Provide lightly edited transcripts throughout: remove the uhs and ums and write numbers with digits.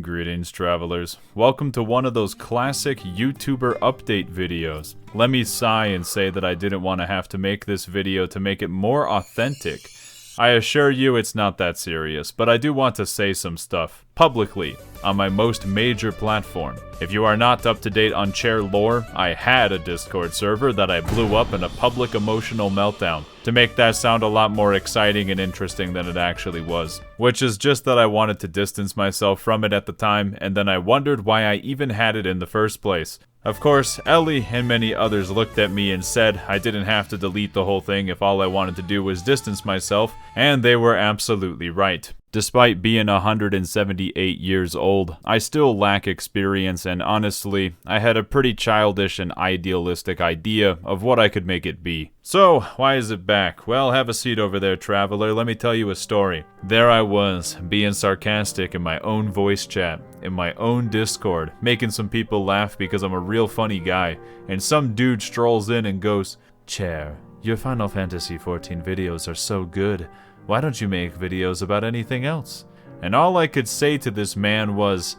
Greetings, travelers. Welcome to one of those classic YouTuber update videos. Let me sigh and say that I didn't want to have to make this video to make it more authentic. I assure you it's not that serious, but I do want to say some stuff, publicly, on my most major platform. If you are not up to date on chair lore, I had a Discord server that I blew up in a public emotional meltdown, to make that sound a lot more exciting and interesting than it actually was. Which is just that I wanted to distance myself from it at the time, and then I wondered why I even had it in the first place. Of course, Ellie and many others looked at me and said I didn't have to delete the whole thing if all I wanted to do was distance myself, and they were absolutely right. Despite being 178 years old, I still lack experience, and honestly, I had a pretty childish and idealistic idea of what I could make it be. So, why is it back? Well, have a seat over there, traveler. Let me tell you a story. There I was, being sarcastic in my own voice chat, in my own Discord, making some people laugh because I'm a real funny guy, and some dude strolls in and goes, "Chair, your Final Fantasy XIV videos are so good. Why don't you make videos about anything else?" And all I could say to this man was,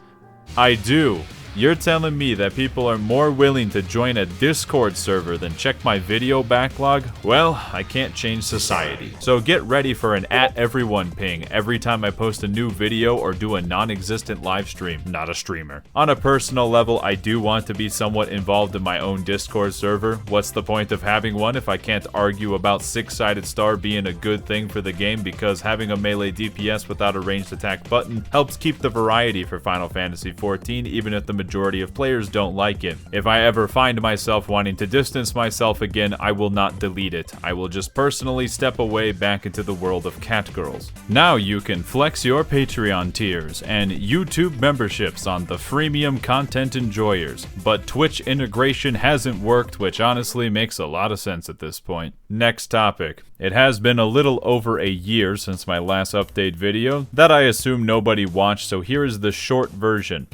I do. You're telling me that people are more willing to join a Discord server than check my video backlog? Well, I can't change society. So get ready for an @everyone ping every time I post a new video or do a non-existent live stream, not a streamer. On a personal level, I do want to be somewhat involved in my own Discord server. What's the point of having one if I can't argue about six-sided star being a good thing for the game, because having a melee DPS without a ranged attack button helps keep the variety for Final Fantasy XIV, even if the majority of players don't like it. If I ever find myself wanting to distance myself again, I will not delete it. I will just personally step away back into the world of catgirls. Now you can flex your Patreon tiers and YouTube memberships on the freemium content enjoyers, but Twitch integration hasn't worked, which honestly makes a lot of sense at this point. Next topic. It has been a little over a year since my last update video that I assume nobody watched, so here is the short version.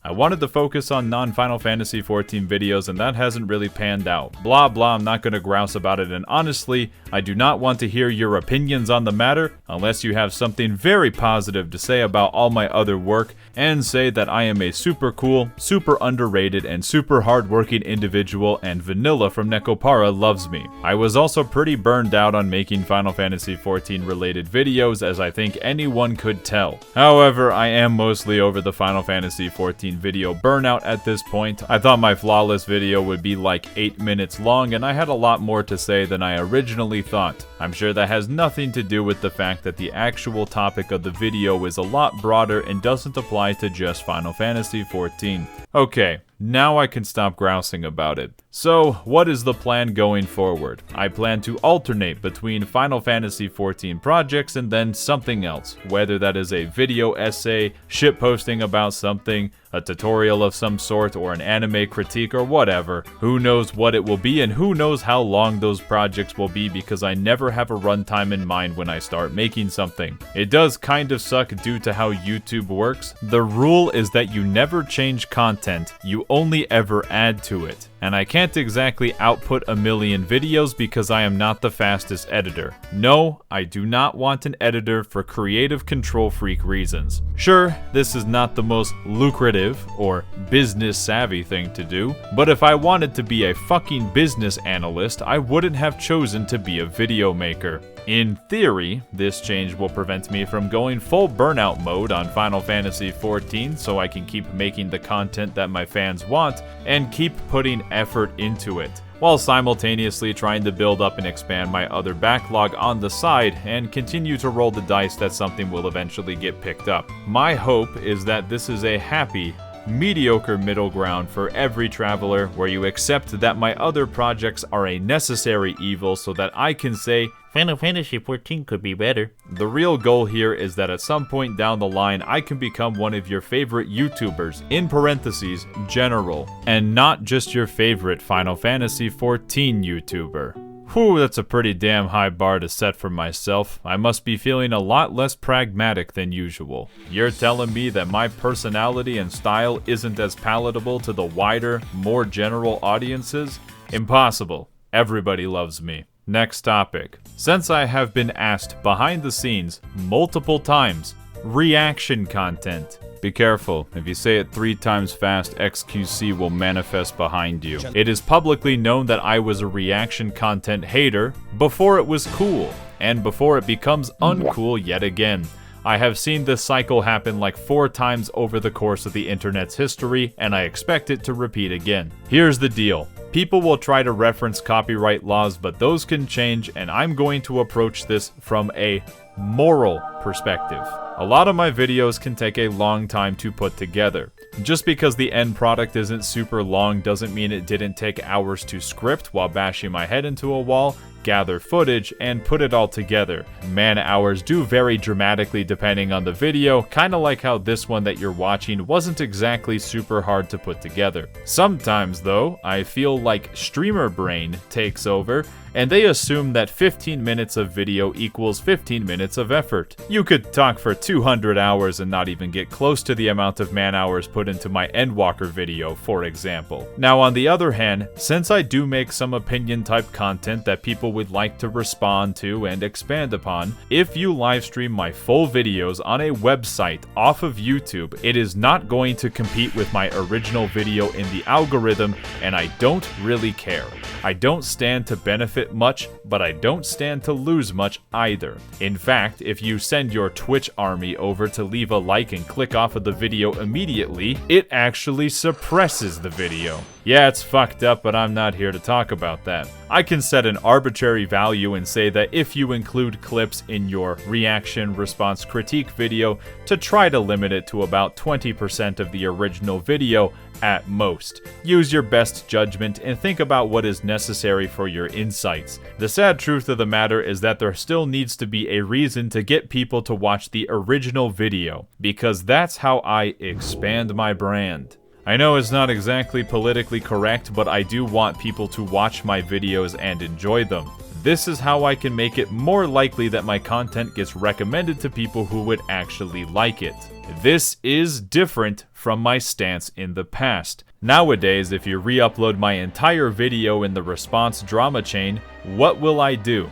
I wanted to focus on non-Final Fantasy XIV videos, and that hasn't really panned out. Blah blah, I'm not gonna grouse about it, and honestly, I do not want to hear your opinions on the matter unless you have something very positive to say about all my other work, and say that I am a super cool, super underrated, and super hardworking individual, and Vanilla from Nekopara loves me. I was also pretty burned out on making Final Fantasy XIV related videos, as I think anyone could tell. However, I am mostly over the Final Fantasy XIV video burnout at this point. I thought my flawless video would be like 8 minutes long, and I had a lot more to say than I originally thought. I'm sure that has nothing to do with the fact that the actual topic of the video is a lot broader and doesn't apply to just Final Fantasy XIV. Okay, now I can stop grousing about it. So, what is the plan going forward? I plan to alternate between Final Fantasy XIV projects and then something else, whether that is a video essay, shitposting about something, a tutorial of some sort, or an anime critique or whatever. Who knows what it will be, and who knows how long those projects will be, because I never have a runtime in mind when I start making something. It does kind of suck due to how YouTube works. The rule is that you never change content, you only ever add to it. And I can't exactly output a million videos because I am not the fastest editor. No, I do not want an editor for creative control freak reasons. Sure, this is not the most lucrative or business savvy thing to do, but if I wanted to be a fucking business analyst, I wouldn't have chosen to be a video maker. In theory, this change will prevent me from going full burnout mode on Final Fantasy XIV, so I can keep making the content that my fans want and keep putting effort into it, while simultaneously trying to build up and expand my other backlog on the side and continue to roll the dice that something will eventually get picked up. My hope is that this is a happy, mediocre middle ground for every traveler, where you accept that my other projects are a necessary evil so that I can say, Final Fantasy XIV could be better. The real goal here is that at some point down the line, I can become one of your favorite YouTubers, in parentheses, general, and not just your favorite Final Fantasy XIV YouTuber. Whew, that's a pretty damn high bar to set for myself. I must be feeling a lot less pragmatic than usual. You're telling me that my personality and style isn't as palatable to the wider, more general audiences? Impossible. Everybody loves me. Next topic. Since I have been asked behind the scenes multiple times, reaction content. Be careful. If you say it 3 times fast, XQC will manifest behind you. It is publicly known that I was a reaction content hater before it was cool, and before it becomes uncool yet again. I have seen this cycle happen like 4 times over the course of the internet's history, and I expect it to repeat again. Here's the deal. People will try to reference copyright laws, but those can change, and I'm going to approach this from a moral perspective. A lot of my videos can take a long time to put together. Just because the end product isn't super long doesn't mean it didn't take hours to script while bashing my head into a wall, gather footage, and put it all together. Man hours do vary dramatically depending on the video, kinda like how this one that you're watching wasn't exactly super hard to put together. Sometimes though, I feel like streamer brain takes over, and they assume that 15 minutes of video equals 15 minutes of effort. You could talk for 200 hours and not even get close to the amount of man hours put into my Endwalker video, for example. Now on the other hand, since I do make some opinion type content that people would like to respond to and expand upon, if you livestream my full videos on a website off of YouTube, it is not going to compete with my original video in the algorithm, and I don't really care. I don't stand to benefit much, but I don't stand to lose much either. In fact, if you send your Twitch army over to leave a like and click off of the video immediately, it actually suppresses the video. Yeah, it's fucked up, but I'm not here to talk about that. I can set an arbitrary value and say that if you include clips in your reaction, response, critique video, to try to limit it to about 20% of the original video at most. Use your best judgment and think about what is necessary for your insights. The sad truth of the matter is that there still needs to be a reason to get people to watch the original video, because that's how I expand my brand. I know it's not exactly politically correct, but I do want people to watch my videos and enjoy them. This is how I can make it more likely that my content gets recommended to people who would actually like it. This is different from my stance in the past. Nowadays, if you re-upload my entire video in the response drama chain, what will I do?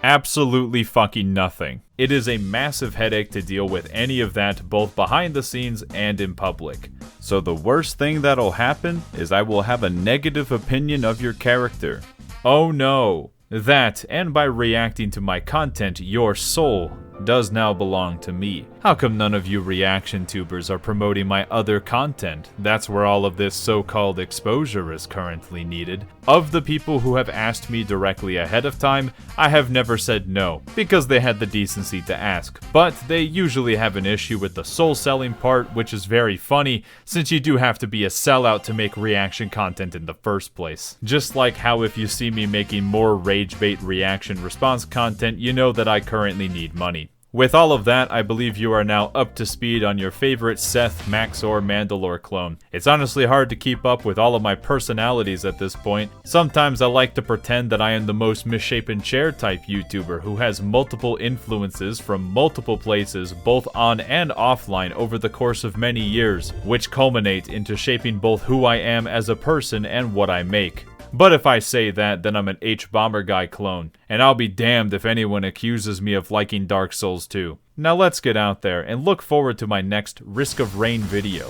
Absolutely fucking nothing. It is a massive headache to deal with any of that, both behind the scenes and in public. So the worst thing that'll happen is I will have a negative opinion of your character. Oh no. That, and by reacting to my content, your soul does now belong to me. How come none of you reaction tubers are promoting my other content? That's where all of this so-called exposure is currently needed. Of the people who have asked me directly ahead of time, I have never said no, because they had the decency to ask. But they usually have an issue with the soul selling part, which is very funny, since you do have to be a sellout to make reaction content in the first place. Just like how if you see me making more rage bait reaction response content, you know that I currently need money. With all of that, I believe you are now up to speed on your favorite Seth, Maxor, Mandalore clone. It's honestly hard to keep up with all of my personalities at this point. Sometimes I like to pretend that I am the most misshapen chair type YouTuber who has multiple influences from multiple places, both on and offline, over the course of many years, which culminate into shaping both who I am as a person and what I make. But if I say that, then I'm an H-Bomber Guy clone, and I'll be damned if anyone accuses me of liking Dark Souls 2. Now let's get out there and look forward to my next Risk of Rain video.